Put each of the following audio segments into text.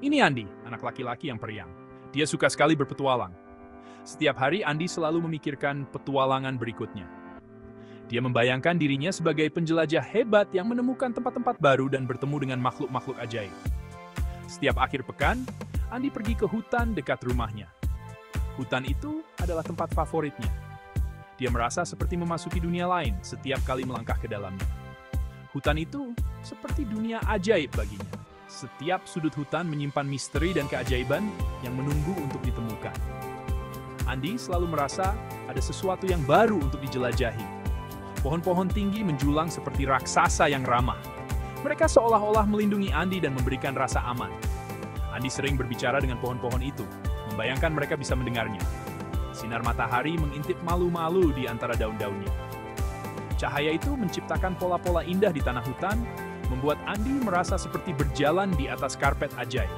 Ini Andi, anak laki-laki yang periang. Dia suka sekali berpetualang. Setiap hari Andi selalu memikirkan petualangan berikutnya. Dia membayangkan dirinya sebagai penjelajah hebat yang menemukan tempat-tempat baru dan bertemu dengan makhluk-makhluk ajaib. Setiap akhir pekan, Andi pergi ke hutan dekat rumahnya. Hutan itu adalah tempat favoritnya. Dia merasa seperti memasuki dunia lain setiap kali melangkah ke dalamnya. Hutan itu seperti dunia ajaib baginya. Setiap sudut hutan menyimpan misteri dan keajaiban yang menunggu untuk ditemukan. Andi selalu merasa ada sesuatu yang baru untuk dijelajahi. Pohon-pohon tinggi menjulang seperti raksasa yang ramah. Mereka seolah-olah melindungi Andi dan memberikan rasa aman. Andi sering berbicara dengan pohon-pohon itu, membayangkan mereka bisa mendengarnya. Sinar matahari mengintip malu-malu di antara daun-daunnya. Cahaya itu menciptakan pola-pola indah di tanah hutan, membuat Andi merasa seperti berjalan di atas karpet ajaib.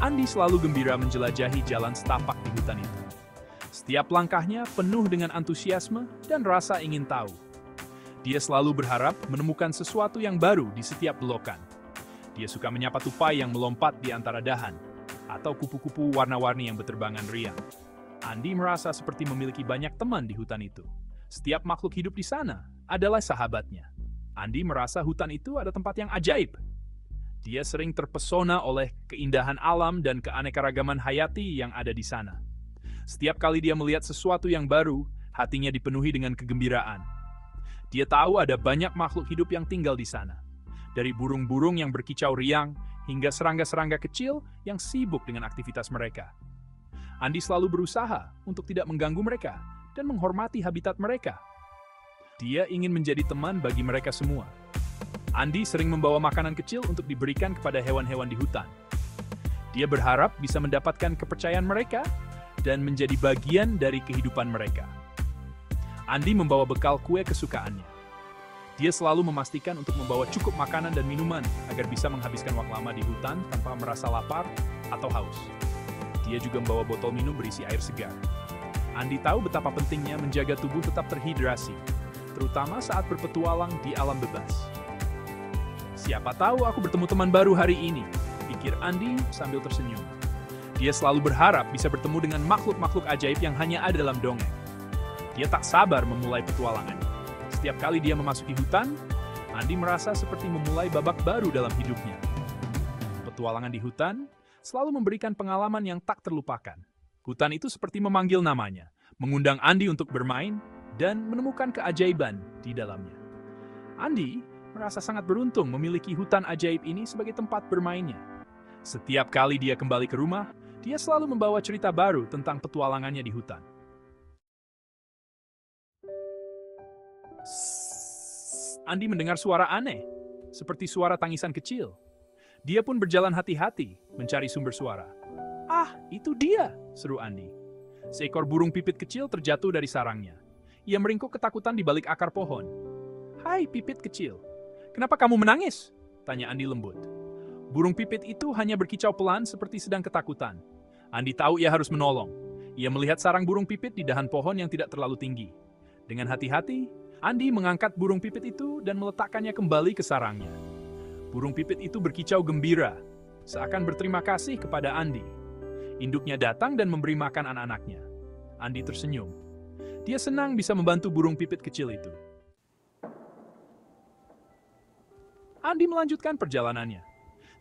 Andi selalu gembira menjelajahi jalan setapak di hutan itu. Setiap langkahnya penuh dengan antusiasme dan rasa ingin tahu. Dia selalu berharap menemukan sesuatu yang baru di setiap belokan. Dia suka menyapa tupai yang melompat di antara dahan, atau kupu-kupu warna-warni yang berterbangan riang. Andi merasa seperti memiliki banyak teman di hutan itu. Setiap makhluk hidup di sana adalah sahabatnya. Andi merasa hutan itu ada tempat yang ajaib. Dia sering terpesona oleh keindahan alam dan keanekaragaman hayati yang ada di sana. Setiap kali dia melihat sesuatu yang baru, hatinya dipenuhi dengan kegembiraan. Dia tahu ada banyak makhluk hidup yang tinggal di sana. Dari burung-burung yang berkicau riang, hingga serangga-serangga kecil yang sibuk dengan aktivitas mereka. Andi selalu berusaha untuk tidak mengganggu mereka dan menghormati habitat mereka. Dia ingin menjadi teman bagi mereka semua. Andi sering membawa makanan kecil untuk diberikan kepada hewan-hewan di hutan. Dia berharap bisa mendapatkan kepercayaan mereka dan menjadi bagian dari kehidupan mereka. Andi membawa bekal kue kesukaannya. Dia selalu memastikan untuk membawa cukup makanan dan minuman agar bisa menghabiskan waktu lama di hutan tanpa merasa lapar atau haus. Dia juga membawa botol minum berisi air segar. Andi tahu betapa pentingnya menjaga tubuh tetap terhidrasi, terutama saat berpetualang di alam bebas. Siapa tahu aku bertemu teman baru hari ini, pikir Andi sambil tersenyum. Dia selalu berharap bisa bertemu dengan makhluk-makhluk ajaib yang hanya ada dalam dongeng. Dia tak sabar memulai petualangannya. Setiap kali dia memasuki hutan, Andi merasa seperti memulai babak baru dalam hidupnya. Petualangan di hutan selalu memberikan pengalaman yang tak terlupakan. Hutan itu seperti memanggil namanya, mengundang Andi untuk bermain dan menemukan keajaiban di dalamnya. Andi merasa sangat beruntung memiliki hutan ajaib ini sebagai tempat bermainnya. Setiap kali dia kembali ke rumah, dia selalu membawa cerita baru tentang petualangannya di hutan. Andi mendengar suara aneh, seperti suara tangisan kecil. Dia pun berjalan hati-hati mencari sumber suara. "Ah, itu dia!" seru Andi. Seekor burung pipit kecil terjatuh dari sarangnya. Ia meringkuk ketakutan di balik akar pohon. "Hai pipit kecil, kenapa kamu menangis?" tanya Andi lembut. Burung pipit itu hanya berkicau pelan seperti sedang ketakutan. Andi tahu ia harus menolong. Ia melihat sarang burung pipit di dahan pohon yang tidak terlalu tinggi. Dengan hati-hati, Andi mengangkat burung pipit itu dan meletakkannya kembali ke sarangnya. Burung pipit itu berkicau gembira, seakan berterima kasih kepada Andi. Induknya datang dan memberi makan anak-anaknya. Andi tersenyum. Dia senang bisa membantu burung pipit kecil itu. Andi melanjutkan perjalanannya.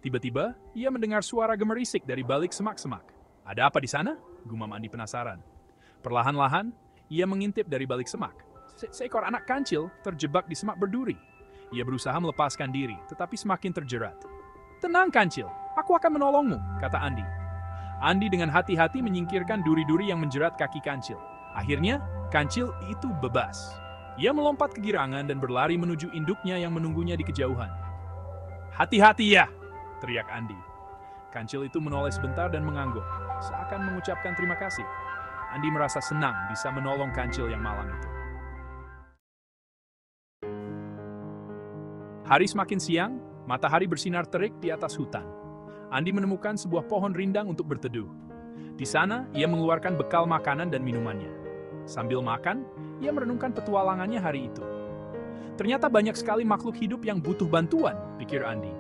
Tiba-tiba, ia mendengar suara gemerisik dari balik semak-semak. "Ada apa di sana?" gumam Andi penasaran. Perlahan-lahan, ia mengintip dari balik semak. Seekor anak kancil terjebak di semak berduri. Ia berusaha melepaskan diri, tetapi semakin terjerat. "Tenang kancil, aku akan menolongmu," kata Andi. Andi dengan hati-hati menyingkirkan duri-duri yang menjerat kaki kancil. Akhirnya, kancil itu bebas. Ia melompat kegirangan dan berlari menuju induknya yang menunggunya di kejauhan. "Hati-hati ya!" teriak Andi. Kancil itu menoleh sebentar dan mengangguk, seakan mengucapkan terima kasih. Andi merasa senang bisa menolong kancil yang malang itu. Hari semakin siang, matahari bersinar terik di atas hutan. Andi menemukan sebuah pohon rindang untuk berteduh. Di sana, ia mengeluarkan bekal makanan dan minumannya. Sambil makan, ia merenungkan petualangannya hari itu. Ternyata banyak sekali makhluk hidup yang butuh bantuan, pikir Andi.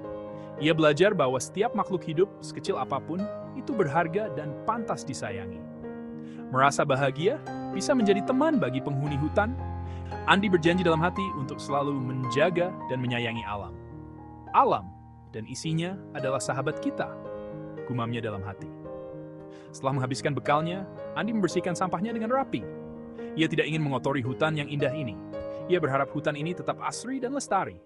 Ia belajar bahwa setiap makhluk hidup, sekecil apapun, itu berharga dan pantas disayangi. Merasa bahagia bisa menjadi teman bagi penghuni hutan. Andi berjanji dalam hati untuk selalu menjaga dan menyayangi alam. Alam dan isinya adalah sahabat kita, gumamnya dalam hati. Setelah menghabiskan bekalnya, Andi membersihkan sampahnya dengan rapi. Ia tidak ingin mengotori hutan yang indah ini. Ia berharap hutan ini tetap asri dan lestari.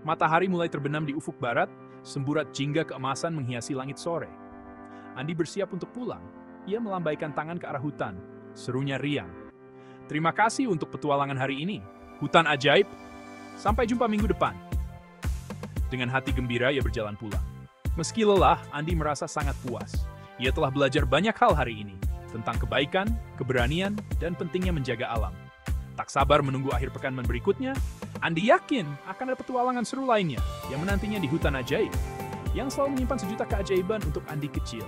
Matahari mulai terbenam di ufuk barat, semburat jingga keemasan menghiasi langit sore. Andi bersiap untuk pulang. Ia melambaikan tangan ke arah hutan. Serunya riang. Terima kasih untuk petualangan hari ini. Hutan ajaib. Sampai jumpa minggu depan. Dengan hati gembira, ia berjalan pulang. Meski lelah, Andi merasa sangat puas. Ia telah belajar banyak hal hari ini. Tentang kebaikan, keberanian, dan pentingnya menjaga alam. Tak sabar menunggu akhir pekan berikutnya, Andi yakin akan ada petualangan seru lainnya yang menantinya di hutan ajaib, yang selalu menyimpan sejuta keajaiban untuk Andi kecil.